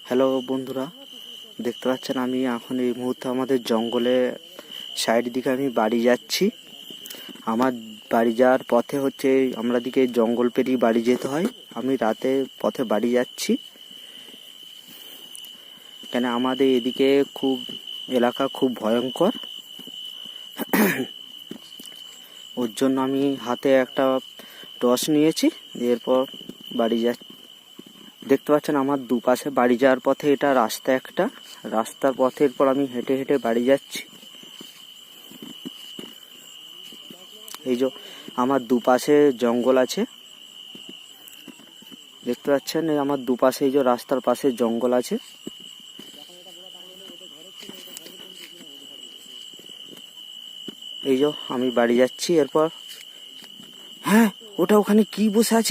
Hello বন্ধুরা, দেখতে পাচ্ছেন আমি এখন এই মুহূর্তে আমাদের জঙ্গলে সাইড দিকে আমি বাড়ি যাচ্ছি। আমার বাড়ি যাওয়ার পথে হচ্ছে আমরা দিকে জঙ্গল পেরিয়ে বাড়ি যেতে হয়। আমি রাতে পথে বাড়ি যাচ্ছি, কেন আমাদের এদিকে এলাকা খুব ভয়ঙ্কর। ওর জন্য আমি হাতে একটা টর্চ নিয়েছি, এরপর বাড়ি যাচ্ছি। দেখতে পাচ্ছেন আমার দুপাশে বাড়ি যাওয়ার পথে এটা রাস্তার পথে এরপর আমি হেঁটে হেঁটে বাড়ি যাচ্ছি। এই যে আমার দুপাশে জঙ্গল আছে, দেখতে পাচ্ছেন আমার দুপাশে এই যে রাস্তার পাশে জঙ্গল আছে। এই যে আমি বাড়ি যাচ্ছি। এরপর হ্যাঁ, ওটা ওখানে কি বসে আছে?